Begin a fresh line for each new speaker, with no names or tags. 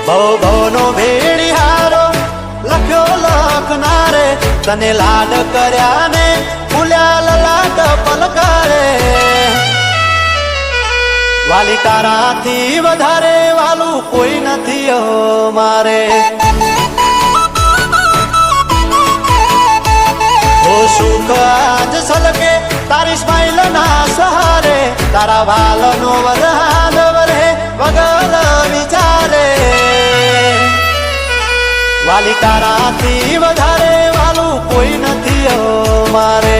ભવ ભવનો ભેડિયારો લખ્યો લખનારે તને લાડ કર્યા ને ફૂલ્યા લલાટ પલકારે વાલી તારાથી વધારે વાલું કોઈ નથી મારે ઓ સુખ આજ સલકે તારી સ્માઈલ ના સહારે તારા વાલનો વરહાદ વરે વગર વિચારે વાલી તારાથી વધારે વાલું કોઈ નથી મારે